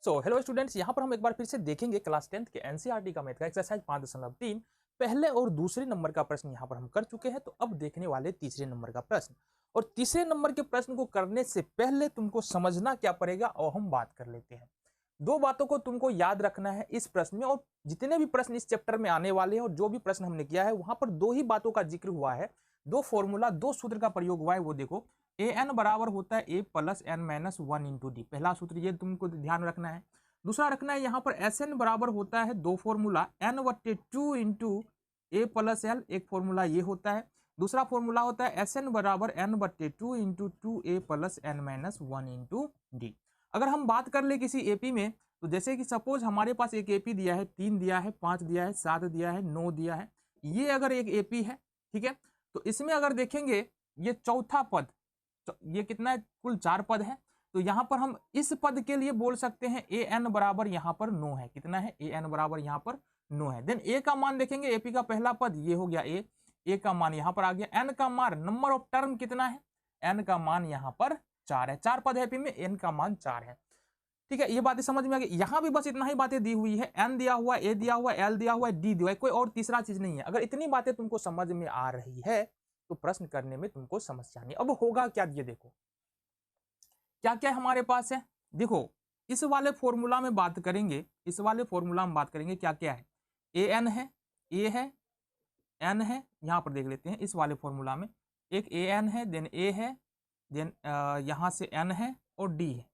Hello students, यहाँ पर हम एक बार फिर से देखेंगे क्लास 10th के एनसीईआरटी का मैथ का एक्सरसाइज 5.3 पहले और दूसरे नंबर का प्रश्न यहाँ पर हम कर चुके हैं। तो अब देखने वाले तीसरे नंबर का प्रश्न, और तीसरे नंबर के प्रश्न को करने से पहले तुमको समझना क्या पड़ेगा और हम बात कर लेते हैं। दो बातों को तुमको याद रखना है इस प्रश्न में, और जितने भी प्रश्न इस चैप्टर में आने वाले हैं और जो भी प्रश्न हमने किया है वहां पर दो ही बातों का जिक्र हुआ है, दो फॉर्मूला, दो सूत्र का प्रयोग हुआ है। वो देखो, ए एन बराबर होता है A plus N minus 1 into D, पहला सूत्र ये तुमको ध्यान रखना है। दूसरा रखना है यहाँ पर एस एन बराबर होता है दो फॉर्मूला एन बट्टे 2 इंटू ए प्लस एल, एक फॉर्मूला ये होता है। दूसरा फॉर्मूला होता है एस एन बराबर एन बट्टे 2 into 2 A plus N minus 1 into D. अगर हम बात कर ले किसी एपी में, तो जैसे कि सपोज हमारे पास एक एपी दिया है, 3 दिया है, 5 दिया है, 7 दिया है, 9 दिया है, ये अगर एक एपी है, ठीक है, तो इसमें अगर देखेंगे ये चौथा पद, तो ये कितना है, कुल 4 पद है। तो यहां पर हम इस पद के लिए बोल सकते हैं ए एन बराबर यहां पर 9 है। कितना है, ए एन बराबर यहां पर 9 है। देन ए का मान देखेंगे, एपी का पहला पद ये हो गया ए का मान यहां पर आ गया। एन का मान, नंबर ऑफ टर्म कितना है, एन का मान यहां पर 4 है। 4 पद है एपी में, एन का मान 4 है। ठीक है, ये बातें समझ में आ गई। यहां भी बस इतना ही बातें दी हुई है, एन दिया हुआ है, ए दिया हुआ है, एल दिया हुआ है, डी दिया हुआ है, कोई और तीसरा चीज नहीं है। अगर इतनी बातें तुमको समझ में आ रही है तो प्रश्न करने में तुमको समस्या नहीं। अब होगा क्या, ये देखो क्या क्या हमारे पास है। देखो इस वाले फॉर्मूला में बात करेंगे, इस वाले फॉर्मूला में बात करेंगे क्या क्या है। ए एन है, ए है, एन है, यहां पर देख लेते हैं इस वाले फॉर्मूला में एक ए एन है, देन ए है, देन यहां से एन है और डी है।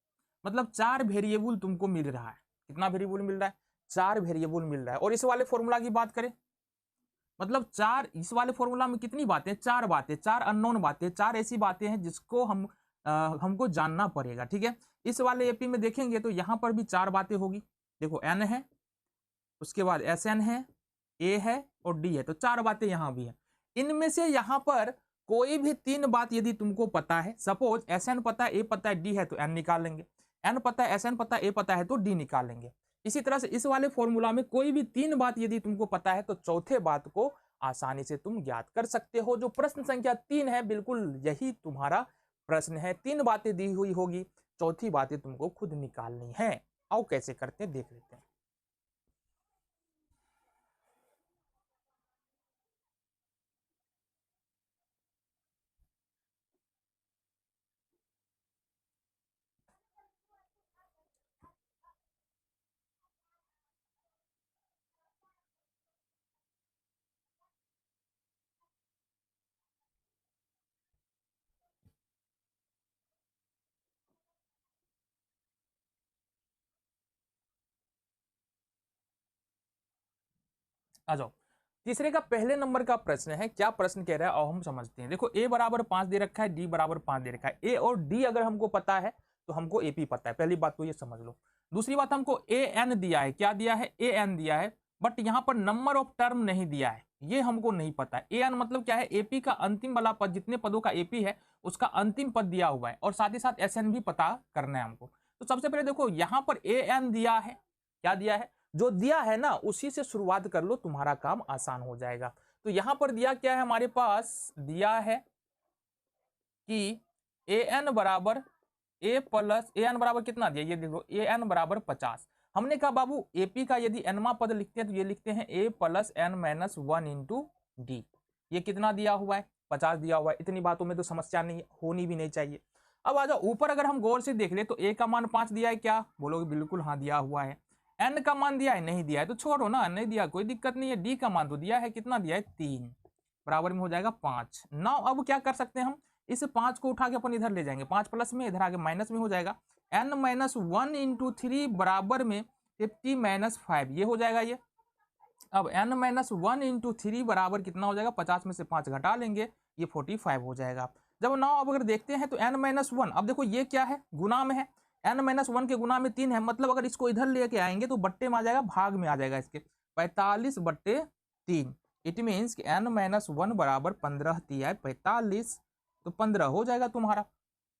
मतलब 4 वेरिएबल तुमको मिल रहा है। कितना वेरिएबल मिल रहा है, 4 वेरिएबल मिल रहा है। और इस वाले फॉर्मूला की बात करें, मतलब 4, इस वाले फॉर्मूला में कितनी बातें, 4 बातें, 4 अननोन बातें, 4 ऐसी बातें हैं जिसको हमको जानना पड़ेगा। ठीक है, इस वाले एपी में देखेंगे तो यहां पर भी 4 बातें होगी। देखो एन है, उसके बाद एस एन है, ए है और डी है, तो 4 बातें यहां भी है। इनमें से यहां पर कोई भी 3 बात यदि तुमको पता है, सपोज एस एन पता है, ए पता है, डी है, तो एन निकाल लेंगे। एन पता है, एस एन पता है, ए पता है, तो डी निकाल लेंगे। इसी तरह से इस वाले फॉर्मूला में कोई भी 3 बात यदि तुमको पता है तो चौथे बात को आसानी से तुम ज्ञात कर सकते हो। जो प्रश्न संख्या 3 है, बिल्कुल यही तुम्हारा प्रश्न है। 3 बातें दी हुई होगी, चौथी बातें तुमको खुद निकालनी है। आओ कैसे करते हैं देख लेते हैं। आ जाओ, तीसरे का पहले नंबर का प्रश्न है। क्या प्रश्न कह रहा है और हम समझते हैं। देखो ए बराबर 5 दे रखा है, डी बराबर 5 दे रखा है। ए और डी अगर हमको पता है तो हमको एपी पता है, पहली बात तो ये समझ लो। दूसरी बात, हमको ए एन दिया है, क्या दिया है, ए एन दिया है, बट यहां पर नंबर ऑफ टर्म नहीं दिया है, ये हमको नहीं पता है। ए एन मतलब क्या है, एपी का अंतिम वाला पद, जितने पदों का एपी है उसका अंतिम पद दिया हुआ है, और साथ ही साथ एस एन भी पता करना है हमको। तो सबसे पहले देखो यहां पर ए एन दिया है, क्या दिया है, जो दिया है ना उसी से शुरुआत कर लो, तुम्हारा काम आसान हो जाएगा। तो यहां पर दिया क्या है, हमारे पास दिया है कि ए एन बराबर ए प्लस, ए एन बराबर कितना दिया, ये देखो ए एन बराबर 50। हमने कहा बाबू एपी का यदि एनवा पद लिखते हैं तो ये लिखते हैं A plus N minus 1 into D. ये कितना दिया हुआ है, 50 दिया हुआ है। इतनी बातों में तो समस्या नहीं होनी भी नहीं चाहिए। अब आ जाओ ऊपर, अगर हम गौर से देख ले तो ए का मान 5 दिया है, क्या बोलोगे, बिल्कुल हाँ दिया हुआ है। एन का मान दिया है, नहीं दिया है तो छोड़ो ना, नहीं दिया कोई दिक्कत नहीं है। डी का मान तो दिया है, कितना दिया है, 3, बराबर में हो जाएगा 5। नाउ अब क्या कर सकते हैं हम, इस 5 को उठा के अपन इधर ले जाएंगे, 5 प्लस में, इधर आगे माइनस में हो जाएगा। एन माइनस 1 इंटू 3 बराबर में 50 माइनस 5, ये हो जाएगा ये। अब एन माइनस 1 इंटू 3 बराबर कितना हो जाएगा, 50 में से 5 घटा लेंगे, ये 45 हो जाएगा। जब नाउ अब अगर देखते हैं तो एन माइनस 1, अब देखो ये क्या है, गुना में है, एन माइनस 1 के गुना में 3 है, मतलब अगर इसको इधर लेके आएंगे तो बट्टे में आ जाएगा, भाग में आ जाएगा इसके, 45/3। इट मीन्स कि एन माइनस 1 बराबर 15 दिया है, 45 तो 15 हो जाएगा तुम्हारा।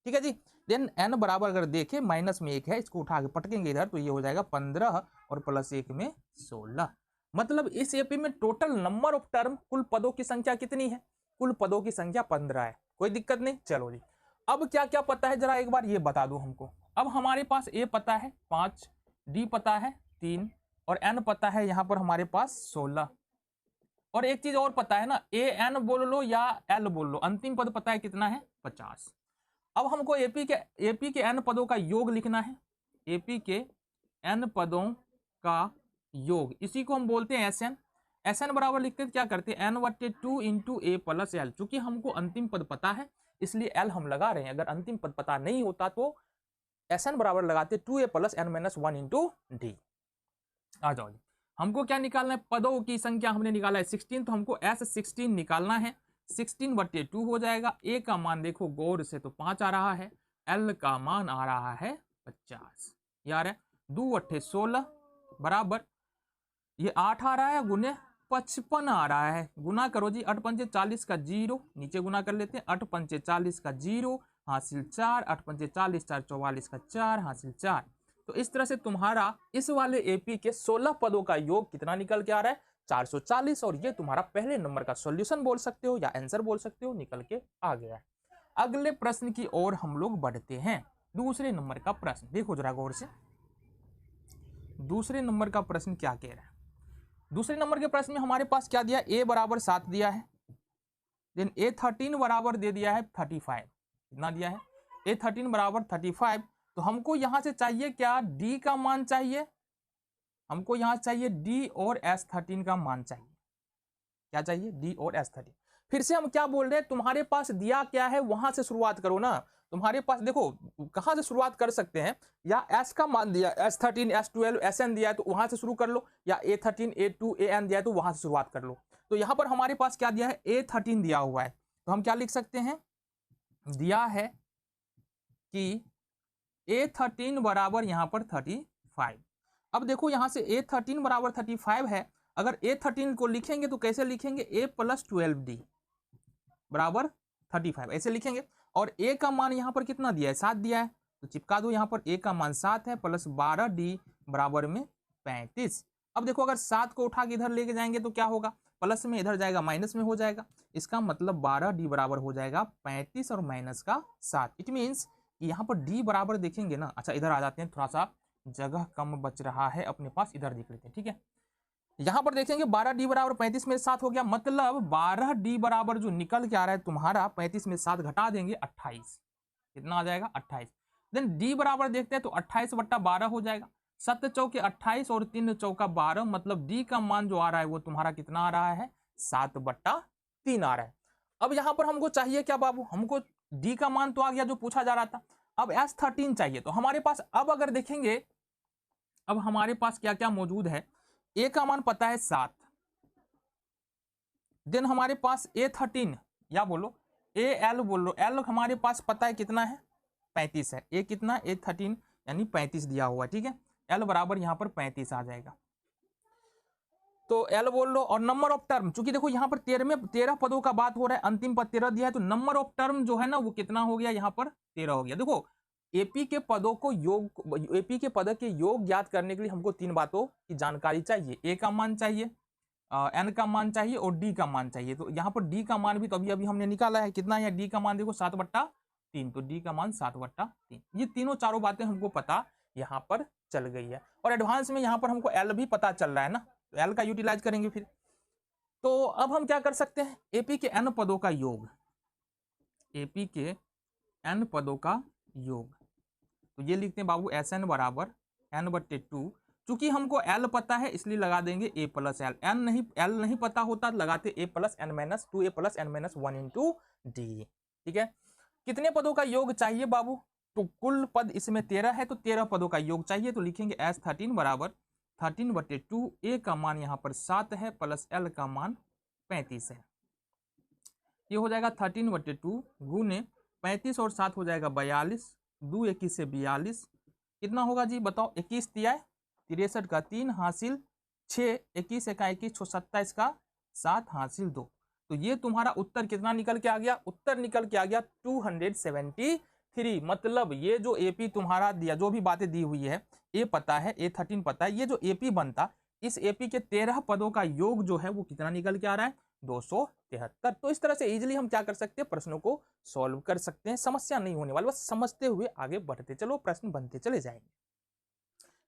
ठीक है जी। देन एन बराबर अगर देखें माइनस में 1 है, इसको उठा के पटकेंगे इधर तो ये हो जाएगा 15 और प्लस 1 में 16। मतलब इस एपी में टोटल नंबर ऑफ टर्म, कुल पदों की संख्या कितनी है, कुल पदों की संख्या 15 है। कोई दिक्कत नहीं, चलो जी। अब क्या क्या पता है जरा एक बार ये बता दो हमको। अब हमारे पास ए पता है 5, डी पता है 3 और एन पता है यहाँ पर हमारे पास 16। और एक चीज और पता है ना, ए एन बोल लो या एल बोल लो, अंतिम पद पता है कितना है 50। अब हमको एपी के एन पदों का योग लिखना है। एपी के एन पदों का योग, इसी को हम बोलते हैं एसएन। एसएन बराबर लिखते क्या करते हैं, n/2 इंटू ए प्लस एल। चूंकि हमको अंतिम पद पता है इसलिए एल हम लगा रहे हैं। अगर अंतिम पद पता नहीं होता तो एसएन बराबर लगाते 2a + n-1 इंटू डी। आ जाओ जी, हमको क्या निकालना है, पदों की संख्या हमने निकाला है 16, तो हमको S16 निकालना है। 16/2 हो जाएगा। ए का मान देखो गौर से तो 5 आ रहा है, एल का मान आ रहा है 50। यार है 2 × 8 = 16 बराबर ये 8 आ रहा है गुने 55 आ रहा है। गुना करो जी, 8 × 5 = 40 का 0, नीचे गुना कर लेते हैं। 8 × 5 = 40 का 0 हासिल 4, 8 × 5 = 40, 4 × 44 का 4 हासिल 4। तो इस तरह से तुम्हारा इस वाले एपी के 16 पदों का योग कितना निकल के आ रहा है, 440। और ये तुम्हारा पहले नंबर का सॉल्यूशन बोल सकते हो या आंसर बोल सकते हो, निकल के आ गया है। अगले प्रश्न की ओर हम लोग बढ़ते हैं। दूसरे नंबर का प्रश्न देखो जरा गौर से। दूसरे नंबर का प्रश्न क्या कह रहा है, दूसरे नंबर के प्रश्न में हमारे पास क्या दिया, a बराबर 7 दिया है, देन A13 बराबर दे दिया है 35। कितना दिया है, A13 बराबर 35। तो हमको यहां से चाहिए क्या, d का मान चाहिए। हमको यहां चाहिए d और S13 का मान चाहिए। क्या चाहिए, d और S13। फिर से हम क्या बोल रहे हैं, तुम्हारे पास दिया क्या है वहां से शुरुआत करो ना। तुम्हारे पास देखो कहां से शुरुआत कर सकते हैं, या S का मान दिया, S13 S12 Sn दिया है तो वहां से शुरू कर लो, या A13 A2 An दिया है तो वहां से शुरुआत कर लो। तो यहां पर हमारे पास क्या दिया है, A13 दिया हुआ है, तो हम क्या लिख सकते हैं, दिया है कि A13 बराबर यहां पर 35। अब देखो यहां से A13 बराबर 35 है, अगर A13 को लिखेंगे तो कैसे लिखेंगे, A + 12D बराबर 35 ऐसे लिखेंगे। और A का मान यहाँ पर कितना दिया है, 7 दिया है, तो चिपका दो यहाँ पर A का मान 7 है प्लस 12D बराबर में 35। अब देखो अगर 7 को उठा के इधर लेके जाएंगे तो क्या होगा, प्लस में इधर जाएगा माइनस में हो जाएगा। इसका मतलब 12D बराबर हो जाएगा 35 और माइनस का 7। इट मीन्स कि यहाँ पर D बराबर देखेंगे ना, अच्छा इधर आ जाते हैं, थोड़ा सा जगह कम बच रहा है अपने पास, इधर देख लेते हैं। ठीक है, यहां पर देखेंगे 12D बराबर 35 में 7 हो गया, मतलब 12D बराबर जो निकल के आ रहा है तुम्हारा 35 में 7 घटा देंगे 28। कितना आ जाएगा 28। देन D बराबर देखते हैं तो 28/12 हो जाएगा। 7 चौके 28 और 3 चौका 12, मतलब D का मान जो आ रहा है वो तुम्हारा कितना आ रहा है, 7/3 आ रहा है। अब यहां पर हमको चाहिए क्या बाबू, हमको D का मान तो आ गया जो पूछा जा रहा था, अब S13 चाहिए। तो हमारे पास अब अगर देखेंगे, अब हमारे पास क्या क्या मौजूद है, A का मान पता है 7, देन हमारे पास A13 या बोलो AL बोल लो, L हमारे पास पता है कितना है 35 है। A कितना, A13 यानी 35 दिया हुआ है। ठीक है, L बराबर यहाँ पर 35 आ जाएगा, तो L बोल लो। और नंबर ऑफ टर्म, चूंकि देखो यहाँ पर 13 पदों का बात हो रहा है, अंतिम पद 13 दिया है, तो नंबर ऑफ टर्म जो है ना वो कितना हो गया, यहाँ पर 13 हो गया। देखो एपी के पदों को योग, एपी के पद के योग ज्ञात करने के लिए हमको 3 बातों की जानकारी चाहिए, ए का मान चाहिए, एन का मान चाहिए और डी का मान चाहिए। तो यहाँ पर डी का मान भी तो अभी अभी हमने निकाला है, कितना है डी का मान देखो 7/3, तो डी का मान 7/3। ये तीनों चारों बातें हमको पता यहाँ पर चल गई है। और एडवांस में यहाँ पर हमको एल भी पता चल रहा है ना, तो एल का यूटिलाइज करेंगे फिर। तो अब हम क्या कर सकते हैं, एपी के एन पदों का योग, एपी के एन पदों का योग, तो ये लिखते हैं बाबू एस एन बराबर n/2। चूंकि हमको L पता है इसलिए लगा देंगे A + L, L नहीं पता होता लगाते A + n-2, A + n-1 into D. ठीक है, कितने पदों का योग चाहिए बाबू, तो कुल पद इसमें 13 है, तो 13 पदों का योग चाहिए। तो लिखेंगे S13 बराबर 13/2, A का मान यहाँ पर 7 है प्लस L का मान 35 है। ये हो जाएगा 13/2 गुने 35 और 7 हो जाएगा 42, 2 21 से 42, कितना होगा जी बताओ, 21 दिया 63 का 3 हासिल 6, 21 का 21, 27 का 7 हासिल 2। तो ये तुम्हारा उत्तर कितना निकल के आ गया, उत्तर निकल के आ गया 273। मतलब ये जो एपी तुम्हारा दिया, जो भी बातें दी हुई है, ए पता है, A13 पता है, ये जो एपी बनता, इस एपी के 13 पदों का योग जो है वो कितना निकल के आ रहा है, 273। तो इस तरह से इजीली हम क्या कर सकते हैं, प्रश्नों को सॉल्व कर सकते हैं, समस्या नहीं होने वाली, बस समझते हुए आगे बढ़ते चलो, प्रश्न बनते चले जाएंगे।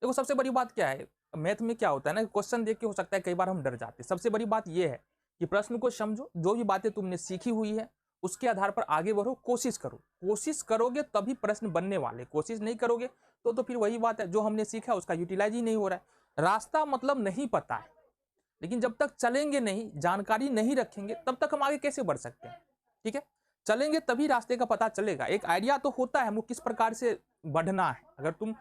देखो सबसे बड़ी बात क्या है, मैथ में क्या होता है ना, क्वेश्चन देख के हो सकता है कई बार हम डर जाते हैं। सबसे बड़ी बात यह है कि प्रश्न को समझो, जो भी बातें तुमने सीखी हुई है उसके आधार पर आगे बढ़ो, कोशिश करो। कोशिश करोगे तभी प्रश्न बनने वाले, कोशिश नहीं करोगे तो फिर वही बात है, जो हमने सीखा उसका यूटिलाइज ही नहीं हो रहा है। रास्ता मतलब नहीं पता है, लेकिन जब तक चलेंगे नहीं, जानकारी नहीं रखेंगे, तब तक हम आगे कैसे बढ़ सकते हैं। ठीक है, चलेंगे तभी रास्ते का पता चलेगा। एक आइडिया तो होता है हमको किस प्रकार से बढ़ना है। अगर तुम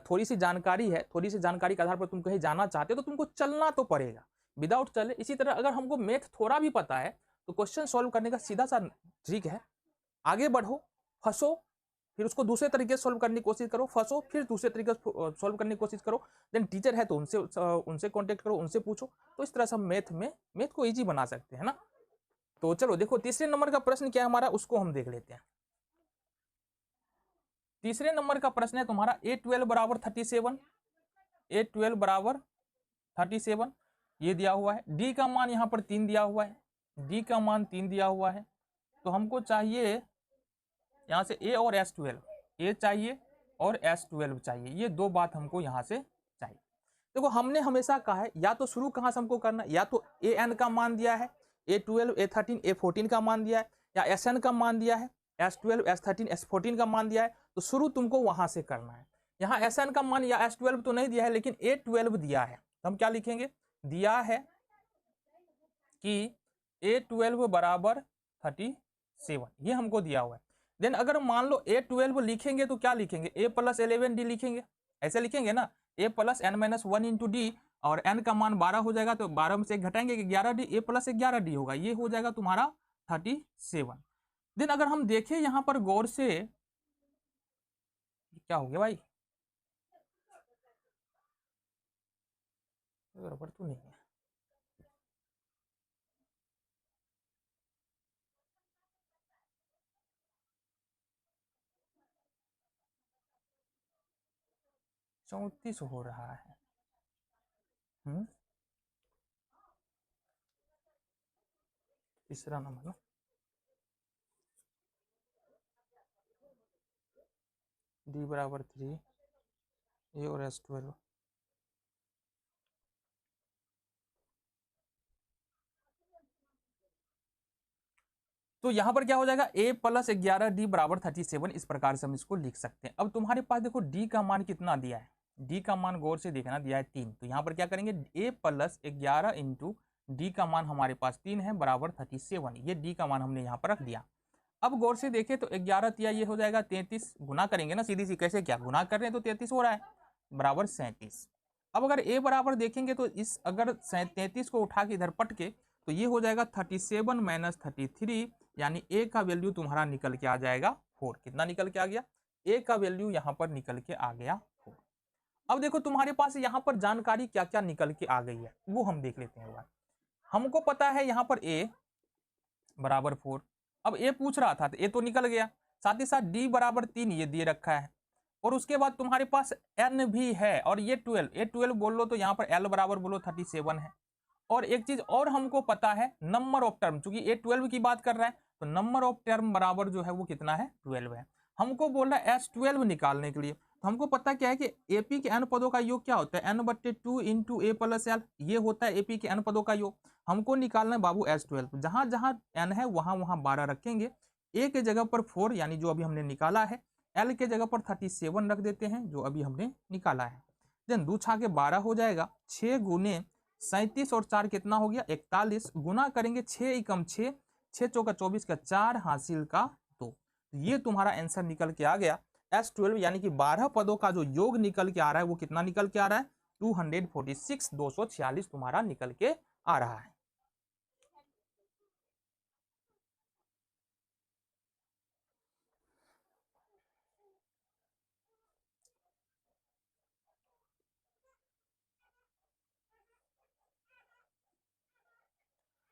थोड़ी सी जानकारी है, थोड़ी सी जानकारी के आधार पर तुम कहीं जाना चाहते हो तो तुमको चलना तो पड़ेगा, विदाउट चले। इसी तरह अगर हमको मैथ थोड़ा भी पता है तो क्वेश्चन सॉल्व करने का सीधा सा ट्रिक है, आगे बढ़ो, फंसो, फिर उसको दूसरे तरीके से सॉल्व करने की कोशिश करो, फंसो, फिर दूसरे तरीके से सॉल्व करने की कोशिश करो। देन टीचर है तो उनसे कांटेक्ट करो, उनसे पूछो। तो इस तरह से हम मैथ को इजी बना सकते हैं ना। तो चलो देखो तीसरे नंबर का प्रश्न क्या है हमारा, उसको हम देख लेते हैं। तीसरे नंबर का प्रश्न है तुम्हारा A12 बराबर 37, A12 बराबर 37 ये दिया हुआ है। डी का मान यहाँ पर 3 दिया हुआ है, डी का मान 3 दिया हुआ है। तो हमको चाहिए यहाँ से A और S12, A चाहिए और S12 चाहिए। ये दो बात हमको यहाँ से चाहिए। देखो हमने हमेशा कहा है या तो शुरू कहाँ से हमको करना, या तो AN का मान दिया है, A12 A13 A14 का मान दिया है, या SN का मान दिया है, S12 S13 S14 का मान दिया है, तो शुरू तुमको वहां से करना है। यहाँ SN का मान या S12 तो नहीं दिया है, लेकिन A12 दिया है, तो हम क्या लिखेंगे, दिया है कि A12 बराबर 37, ये हमको दिया हुआ है। देन अगर मान लो A12 लिखेंगे तो क्या लिखेंगे, A प्लस 11D लिखेंगे, ऐसे लिखेंगे ना, A plus n minus 1 into D, और n का मान 12 हो जाएगा तो 12 में से 1 घटाएंगे 11D, A प्लस 11D होगा, ये हो जाएगा तुम्हारा 37। देन अगर हम देखें यहाँ पर गौर से, क्या हो गया भाई, गड़बड़ तो नहीं है। चौंतीस हो रहा है। तीसरा नंबर ना, डी बराबर 3, ए और S12। तो यहां पर क्या हो जाएगा, A प्लस 11D बराबर 37, इस प्रकार से हम इसको लिख सकते हैं। अब तुम्हारे पास देखो D का मान कितना दिया है, D का मान गौर से देखना, दिया है 3, तो यहाँ पर क्या करेंगे, A प्लस 11 इंटू डी का मान हमारे पास 3 है बराबर 37, ये D का मान हमने यहाँ पर रख दिया। अब गौर से देखें तो 11 तिया ये हो जाएगा 33, गुना करेंगे ना सीधी सी, कैसे क्या गुना कर रहे हैं तो 33 हो रहा है, बराबर 37। अब अगर A बराबर देखेंगे तो इस अगर 33 को उठा के इधर पट के, तो ये हो जाएगा 37 माइनस 33, यानी A का वैल्यू तुम्हारा निकल के आ जाएगा 4। कितना निकल के आ गया, A का वैल्यू यहाँ पर निकल के आ गया 4। अब देखो तुम्हारे पास यहाँ पर जानकारी क्या क्या निकल के आ गई है, वो हम देख लेते हैं। हमको पता है यहाँ पर A बराबर 4, अब A पूछ रहा था तो A तो निकल गया, साथ ही साथ D बराबर 3 ये दिए रखा है, और उसके बाद तुम्हारे पास N भी है, और ये 12, A12 बोल लो तो यहाँ पर L बराबर बोलो 37 है। और एक चीज और हमको पता है, नंबर ऑफ टर्म, चूंकि A12 की बात कर रहा है तो नंबर ऑफ टर्म बराबर जो है वो कितना है, 12 है। हमको बोल रहा है S12 निकालने के लिए, तो हमको पता क्या है कि AP के n पदों का योग क्या होता है, n/2 into A plus L, ये होता है AP के n पदों का योग। हमको निकालना है बाबू S12, जहां जहां n है वहां वहां 12 रखेंगे, A के जगह पर 4 यानी जो अभी हमने निकाला है, L के जगह पर 37 रख देते हैं जो अभी हमने निकाला है। देन 2 छाके 12 हो जाएगा, 6 गुने 37 और 4 कितना हो गया 41, गुना करेंगे 6 एकम 6, 6 चौका 24 का 4 हासिल का 2, ये तुम्हारा आंसर निकल के आ गया S12, यानी कि 12 पदों का जो योग निकल के आ रहा है वो कितना निकल के आ रहा है, 246, 246 तुम्हारा निकल के आ रहा है।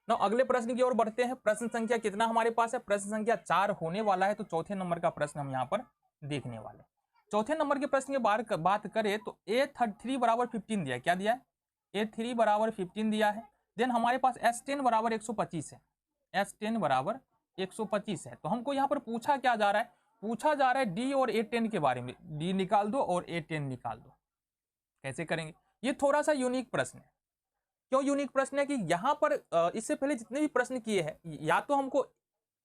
ना अगले प्रश्न की ओर बढ़ते हैं। प्रश्न संख्या कितना हमारे पास है, प्रश्न संख्या 4 होने वाला है, तो चौथे नंबर का प्रश्न हम यहाँ पर देखने वाले। चौथे नंबर के प्रश्न की बात करें तो A3 बराबर 15 दिया है, क्या दिया है, A3 बराबर 15 दिया है। देन हमारे पास S10 बराबर 125 है, S10 बराबर 125 है। तो हमको यहाँ पर पूछा क्या जा रहा है, पूछा जा रहा है D और A10 के बारे में, D निकाल दो और A10 निकाल दो। कैसे करेंगे? ये थोड़ा सा यूनिक प्रश्न है। क्यों यूनिक प्रश्न है कि यहाँ पर इससे पहले जितने भी प्रश्न किए हैं या तो हमको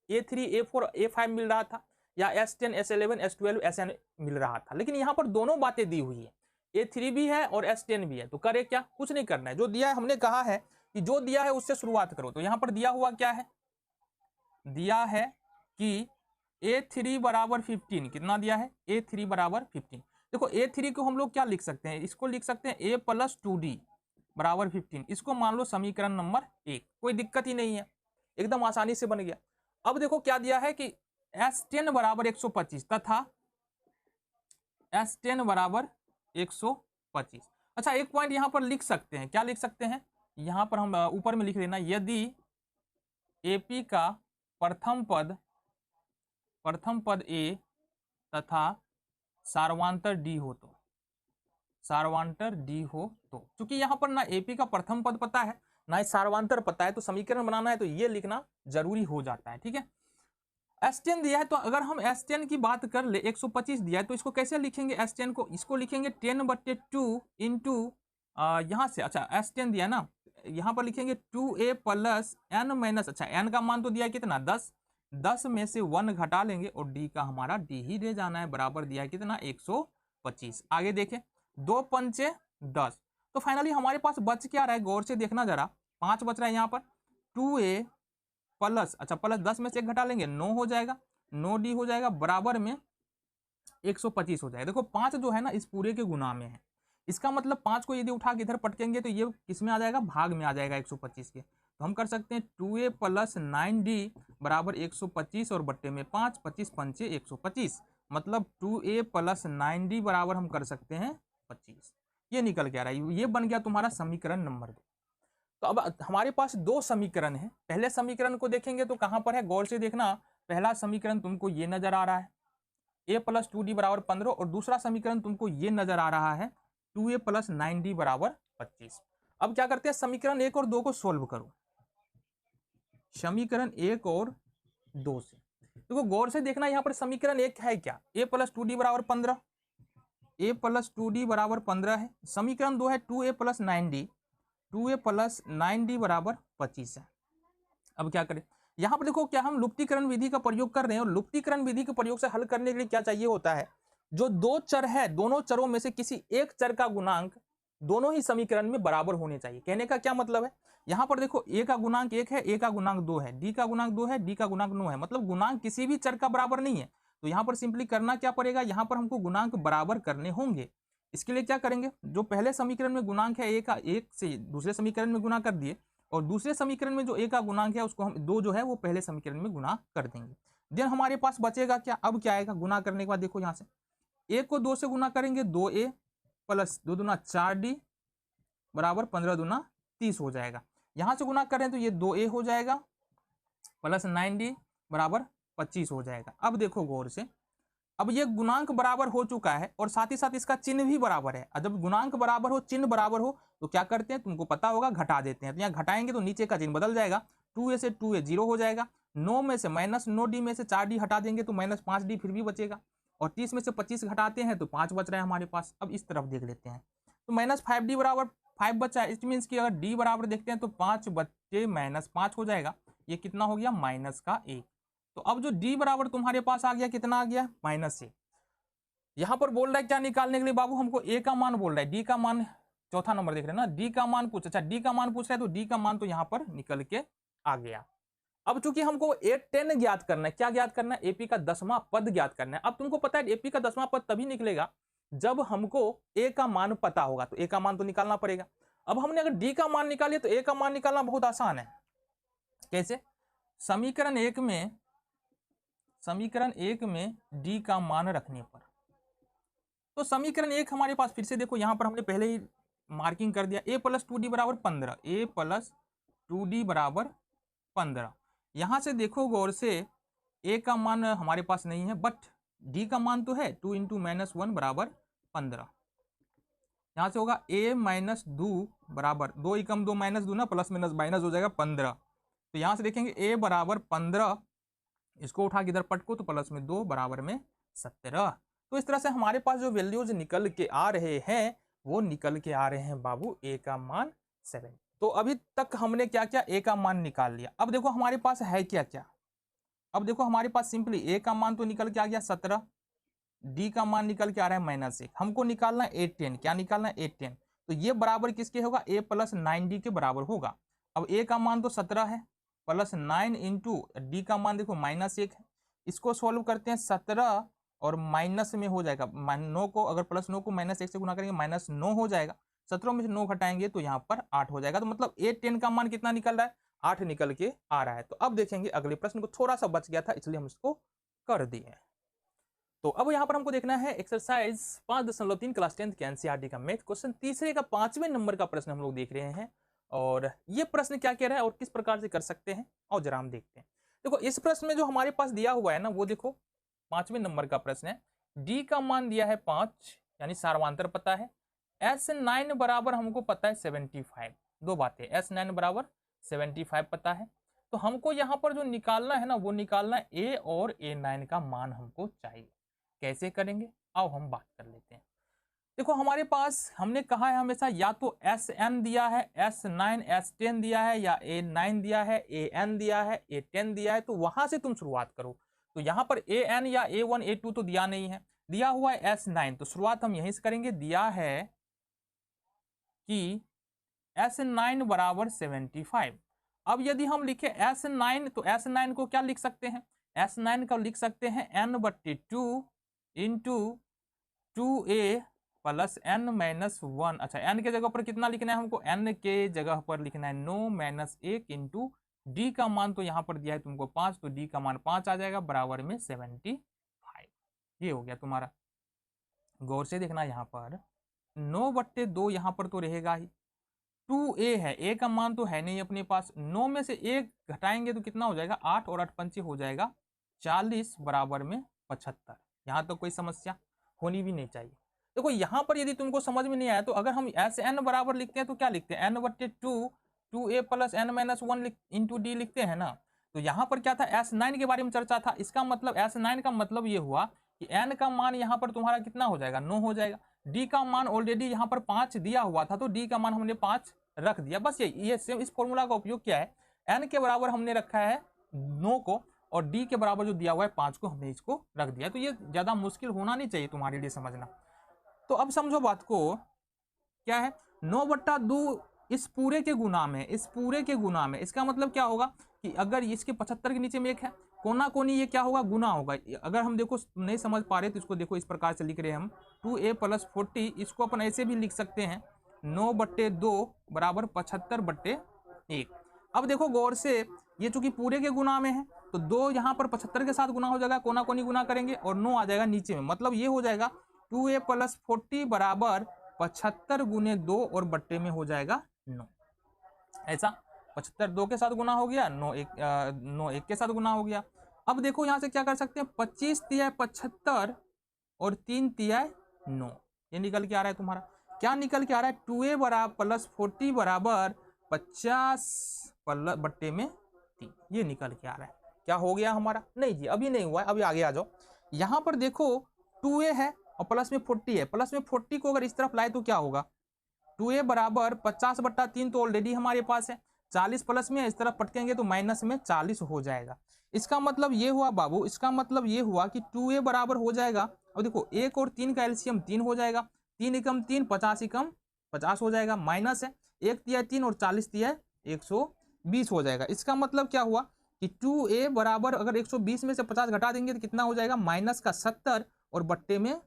A3, A4, A5 मिल रहा था या S10, S11, S12, SN मिल रहा था, लेकिन यहाँ पर दोनों बातें दी हुई है, A3 भी है और S10 भी है। तो करे क्या? कुछ नहीं करना है, जो दिया है हमने कहा है कि जो दिया है उससे शुरुआत करो। तो यहाँ पर दिया हुआ क्या है? दिया है कि A3 बराबर 15। कितना दिया है? A3 बराबर 15। देखो A3 को हम लोग क्या लिख सकते हैं? इसको लिख सकते हैं A प्लस 2D बराबर 15। इसको मान लो समीकरण नंबर 1, कोई दिक्कत ही नहीं है, एकदम आसानी से बन गया। अब देखो क्या दिया है कि S10 बराबर 125 तथा S10 बराबर 125। अच्छा, एक पॉइंट यहां पर लिख सकते हैं। क्या लिख सकते हैं? यहां पर हम ऊपर में लिख लेना, यदि AP का प्रथम पद A तथा सार्वांतर D हो तो, सार्वांतर D हो तो, क्योंकि यहां पर ना AP का प्रथम पद पता है ना ही सार्वांतर पता है, तो समीकरण बनाना है तो ये लिखना जरूरी हो जाता है। ठीक है, S10 दिया है तो अगर हम S10 की बात कर ले, 125 दिया है तो इसको कैसे लिखेंगे? S10 को इसको लिखेंगे 10/2 इंटू यहाँ से। अच्छा, S10 दिया ना, यहाँ पर लिखेंगे 2A प्लस n माइनस, अच्छा n का मान तो दिया है कितना? 10। 10 में से 1 घटा लेंगे और D का हमारा D ही दे जाना है, बराबर दिया है कितना? 125। आगे देखें, 2 पंचे 10। तो फाइनली हमारे पास बच क्या रहा है? गौर से देखना जरा, 5 बच रहा है यहाँ पर। 2A प्लस, अच्छा प्लस 10 में से 1 घटा लेंगे, 9 हो जाएगा, 9D हो जाएगा, बराबर में 125 हो जाएगा। देखो 5 जो है ना इस पूरे के गुना में है, इसका मतलब 5 को यदि उठा के इधर पटकेंगे तो ये किस में आ जाएगा? भाग में आ जाएगा 125 के। तो हम कर सकते हैं 2A प्लस 9D बराबर 125 और बट्टे में 5, 25 पंचे 125, मतलब 2A प्लस 9D बराबर हम कर सकते हैं 25। ये निकल के आ रहा है, ये बन गया तुम्हारा समीकरण नंबर 2। तो अब हमारे पास दो समीकरण है। पहले समीकरण को देखेंगे तो कहां पर है? गौर से देखना, पहला समीकरण तुमको ये नजर आ रहा है A प्लस 2D बराबर 15, और दूसरा समीकरण तुमको ये नजर आ रहा है 2A प्लस 9D बराबर 25। अब क्या करते हैं? समीकरण 1 और 2 को सोल्व करो, समीकरण 1 और 2 से। देखो गौर से देखना, यहाँ पर समीकरण 1 है क्या? A प्लस 2D बराबर 15, A प्लस 2D बराबर 15 है। समीकरण 2 है 2A plus 9D, 2A plus 9D बराबर 25 है। अब क्या करें? यहाँ पर देखो, क्या हम लुप्तीकरण विधि का प्रयोग कर रहे हैं, और लुप्तीकरण विधि के प्रयोग से हल करने के लिए क्या चाहिए होता है? जो दो चर है, दोनों चरों में से किसी एक चर का गुणांक दोनों ही समीकरण में बराबर होने चाहिए। कहने का क्या मतलब है? यहाँ पर देखो A का गुणांक 1 है, A का गुणांक 2 है, D का गुणांक 2 है, D का गुणांक 9 है, मतलब गुणांक किसी भी चर का बराबर नहीं है। तो यहाँ पर सिंपली करना क्या पड़ेगा? यहाँ पर हमको गुणांक बराबर करने होंगे। इसके लिए क्या करेंगे? जो पहले समीकरण में गुणांक है A का, 1 से दूसरे समीकरण में गुणा कर दिए, और दूसरे समीकरण में जो A का गुणांक है उसको हम 2 जो है वो पहले समीकरण में गुणा कर देंगे। देन हमारे पास बचेगा क्या? अब क्या आएगा? गुणा करने के बाद देखो यहाँ से 1 को 2 से गुणा करेंगे, 2A प्लस 2 दूना 4D बराबर 15 दूना 30 हो जाएगा। यहाँ से गुणा करें तो ये 2A हो जाएगा प्लस 9D बराबर 25 हो जाएगा। अब देखो गौर से, अब ये गुणांक बराबर हो चुका है और साथ ही साथ इसका चिन्ह भी बराबर है। जब गुणांक बराबर हो, चिन्ह बराबर हो, तो क्या करते हैं? तुमको पता होगा, घटा देते हैं। तो यहाँ घटाएंगे तो नीचे का चिन्ह बदल जाएगा, 2A से 2A 0 हो जाएगा, 9 में से माइनस 9D में से 4D हटा देंगे तो माइनस 5D फिर भी बचेगा, और 30 में से 25 घटाते हैं तो 5 बच रहा है हमारे पास। अब इस तरफ देख लेते हैं, तो माइनस 5D बराबर 5 बचा है। इट मीन्स कि अगर D बराबर देखते हैं तो 5 बच्चे माइनस 5 हो जाएगा। ये कितना हो गया? माइनस का 1। तो अब जो D बराबर तुम्हारे पास आ गया, कितना आ गया? -1। यहां पर बोल रहा है क्या निकालने के लिए बाबू? हमको A का मान बोल रहा है, D का मान, चौथा नंबर देख रहे हैं ना, D का मान पूछ, अच्छा D का मान पूछ रहा है, तो D का मान तो यहां पर निकल के आ गया। अब चूंकि हमको A10 ज्ञात करना है, क्या ज्ञात करना है? AP का 10वां पद ज्ञात करना है। अब तुमको पता है AP का 10वां पद तभी निकलेगा जब हमको A का मान पता होगा, तो A का मान तो निकालना पड़ेगा। अब हमने अगर D का मान निकालिए तो A का मान निकालना बहुत आसान है। कैसे? समीकरण 1 में D का मान रखने पर, तो समीकरण 1 हमारे पास फिर से देखो, यहां पर हमने पहले ही मार्किंग कर दिया, A प्लस 2D बराबर 15, A प्लस 2D बराबर 15। यहां से देखो गौर से, A का मान हमारे पास नहीं है, बट D का मान तो है, 2 इंटू -1 बराबर 15। यहां से होगा A माइनस 2 बराबर 2 एकम 2 माइनस 2 ना, प्लस माइनस माइनस हो जाएगा 15। तो यहां से देखेंगे A बराबर 15, इसको उठा के इधर पटको तो प्लस में 2 बराबर में 17। तो इस तरह से हमारे पास जो वैल्यूज निकल के आ रहे हैं वो निकल के आ रहे हैं बाबू ए का मान 7। तो अभी तक हमने क्या क्या ए का मान निकाल लिया। अब देखो हमारे पास है क्या क्या। अब देखो हमारे पास सिंपली ए का मान तो निकल के आ गया 17, डी का मान निकल के आ रहा है -1, हमको निकालना है A10। क्या निकालना है? A10। तो ये बराबर किसके होगा? a प्लस 9d के बराबर होगा। अब ए का मान तो 17 है, प्लस 9 इंटू डी का मान देखो -1 है। इसको सोल्व करते हैं, 17 और माइनस में हो जाएगा 9 को, अगर प्लस 9 को -1 से गुना करेंगे -9 हो जाएगा। 17 में से 9 घटाएंगे तो यहाँ पर 8 हो जाएगा। तो मतलब A10 का मान कितना निकल रहा है? 8 निकल के आ रहा है। तो अब देखेंगे अगले प्रश्न को, थोड़ा सा बच गया था इसलिए हम इसको कर दिए। तो अब यहाँ पर हमको देखना है एक्सरसाइज 5.3 क्लास 10 के एनसीईआरटी का मैथ क्वेश्चन तीसरे का 5वें नंबर का प्रश्न हम लोग देख रहे हैं। और ये प्रश्न क्या कह रहा है और किस प्रकार से कर सकते हैं और जरा हम देखते हैं। देखो इस प्रश्न में जो हमारे पास दिया हुआ है ना, वो देखो 5वें नंबर का प्रश्न है। डी का मान दिया है 5, यानी सार्वंतर पता है। S9 बराबर हमको पता है 75। दो बातें, S9 बराबर 75 पता है। तो हमको यहाँ पर जो निकालना है ना, वो निकालना है A और A9 का मान हमको चाहिए। कैसे करेंगे आओ हम बात कर लेते हैं। देखो हमारे पास हमने कहा है हमेशा या तो Sn दिया है, S9 S10 दिया है, या A9 दिया है, An दिया है, A10 दिया है। तो वहां से तुम शुरुआत करो। तो यहाँ पर An या A1 A2 तो दिया नहीं है, दिया हुआ है S9। तो शुरुआत हम यहीं से करेंगे। दिया है कि S9 बराबर 75। अब यदि हम लिखे S9 तो S9 को क्या लिख सकते हैं? S9 को लिख सकते हैं n/2 into 2a plus n-1। अच्छा n के जगह पर कितना लिखना है हमको? n के जगह पर लिखना है 9-1 इंटू डी का मान तो यहाँ पर दिया है तुमको 5, तो डी का मान 5 आ जाएगा बराबर में 75। ये हो गया तुम्हारा। गौर से देखना यहाँ पर 9/2 यहाँ पर तो रहेगा ही। 2a है, a का मान तो है नहीं अपने पास। 9 में से 1 घटाएंगे तो कितना हो जाएगा? 8 और 8 पंचे हो जाएगा 40 बराबर में 75। यहाँ तो कोई समस्या होनी भी नहीं चाहिए। देखो यहाँ पर यदि तुमको समझ में नहीं आया तो अगर हम Sn बराबर लिखते हैं तो क्या लिखते हैं? n/2 2a plus n-1 into D लिखते हैं ना। तो यहाँ पर क्या था? S9 के बारे में चर्चा था। इसका मतलब S9 का मतलब ये हुआ कि n का मान यहाँ पर तुम्हारा कितना हो जाएगा? 9 हो जाएगा। डी का मान ऑलरेडी यहाँ पर 5 दिया हुआ था, तो डी का मान हमने 5 रख दिया। बस ये सेम इस फॉर्मूला का उपयोग किया है। n के बराबर हमने रखा है 9 को, और डी के बराबर जो दिया हुआ है 5 को हमने इसको रख दिया। तो ये ज्यादा मुश्किल होना नहीं चाहिए तुम्हारे लिए समझना। तो अब समझो बात को, क्या है? 9/2 इस पूरे के गुना में, इस पूरे के गुना में। इसका मतलब क्या होगा कि अगर इसके 75 के नीचे में एक है, कोना कोनी ये क्या होगा? गुना होगा। अगर हम देखो नहीं समझ पा रहे तो इसको देखो इस प्रकार से लिख रहे हैं हम 2a प्लस 40। इसको अपन ऐसे भी लिख सकते हैं 9/2 बराबर 75/1। अब देखो गौर से, ये चूंकि पूरे के गुना में है तो 2 यहाँ पर 75 के साथ गुना हो जाएगा, कोना कोनी गुना करेंगे और 9 आ जाएगा नीचे में। मतलब ये हो जाएगा 2a प्लस 40 बराबर 75 गुने 2 और बट्टे में हो जाएगा 9। ऐसा 75 2 के साथ गुना हो गया, 9 1 के साथ गुना हो गया। अब देखो यहाँ से क्या कर सकते हैं? 25 तिया 75 और 3 तिया 9। ये निकल के आ रहा है तुम्हारा। क्या निकल के आ रहा है? 2a बराबर प्लस 40 बराबर 50 बट्टे में 3। ये निकल के आ रहा है। क्या हो गया हमारा? नहीं जी अभी नहीं हुआ है, अभी आगे आ जाओ। यहाँ पर देखो 2a है और प्लस में 40 है। प्लस में 40 को अगर इस तरफ लाए तो क्या होगा? 2a बराबर 50/3 तो ऑलरेडी हमारे पास है। 40 प्लस में इस तरफ पटकेंगे तो माइनस में 40 हो जाएगा। इसका मतलब ये हुआ बाबू, इसका मतलब ये हुआ कि 2a बराबर हो जाएगा। अब देखो 1 और 3 का एलसीएम 3 हो जाएगा। 3 एकम 3, 50 एकम 50 हो जाएगा। माइनस है 1 तिया 3 और 40 तिया 120 हो जाएगा। इसका मतलब क्या हुआ कि 2a बराबर अगर 120 में से 50 घटा देंगे तो कितना हो जाएगा? माइनस का 70 और बट्टे में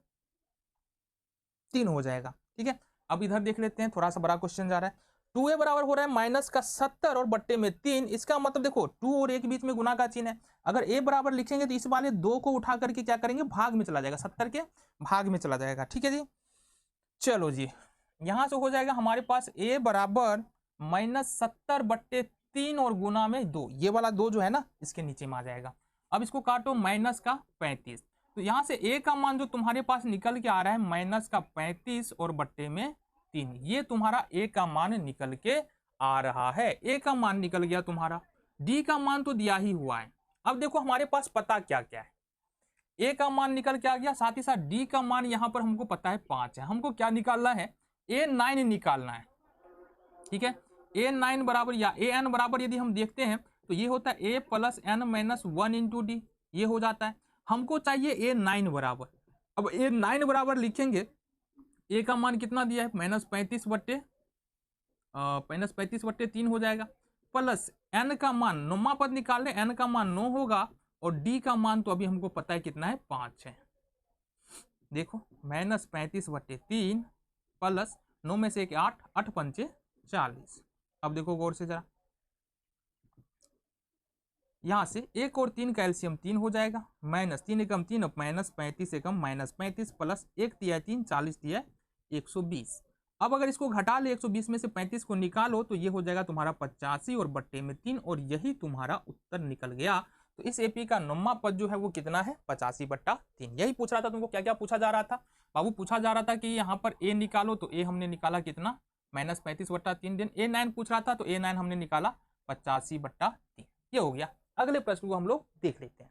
3 हो जाएगा। ठीक है, अब इधर देख लेते हैं, थोड़ा सा बड़ा क्वेश्चन जा रहा है। 2a बराबर हो रहा है माइनस का 70 और बट्टे में 3। इसका मतलब देखो 2 और 1 के बीच में गुना का चिन्ह है। अगर a बराबर लिखेंगे तो इस वाले 2 को उठा करके क्या करेंगे? भाग में चला जाएगा, 70 के भाग में चला जाएगा। ठीक है जी, चलो जी यहां से हो जाएगा हमारे पास a बराबर -70/3 और गुना में 2। ये वाला 2 जो है ना इसके नीचे में आ जाएगा। अब इसको काटो, माइनस का 35। तो यहाँ से a का मान जो तुम्हारे पास निकल के आ रहा है माइनस का 35 और बट्टे में 3। ये तुम्हारा a का मान निकल के आ रहा है। a का मान निकल गया तुम्हारा। d का मान तो दिया ही हुआ है। अब देखो हमारे पास पता क्या क्या है। a का मान निकल के आ गया, साथ ही साथ d का मान यहाँ पर हमको पता है 5 है। हमको क्या निकालना है? A9 निकालना है, ठीक है। A9 बराबर या AN बराबर यदि हम देखते हैं तो ये होता है A plus N minus 1 into D, ये हो जाता है। हमको चाहिए A9 बराबर, अब A9 बराबर लिखेंगे, A का मान कितना दिया है -35/3 हो जाएगा, प्लस N का मान, नौवां पद निकाल लें, N का मान 9 होगा और D का मान तो अभी हमको पता है कितना है 5 है। देखो -35/3 प्लस 9 में से 8, 8 पंचे 40। अब देखो गौर से जरा, यहां से 1 और 3 का एलसीएम 3 हो जाएगा, -3 एकम 3, अब -35 एकम -35 प्लस 1 तिया 3, 40 तिया 120। अब अगर इसको घटा ले 120 में से 35 को निकालो तो ये हो जाएगा तुम्हारा 85 और बट्टे में 3, और यही तुम्हारा उत्तर निकल गया। तो इस एपी का 9वां पद जो है वो कितना है 85/3। यही पूछ रहा था तुमको, क्या क्या पूछा जा रहा था बाबू, पूछा जा रहा था कि यहाँ पर ए निकालो, तो ए हमने निकाला कितना -35/3। दिन A9 पूछ रहा था तो A9 हमने निकाला 85/3। ये हो गया। अगले प्रश्न को हम लोग देख लेते हैं।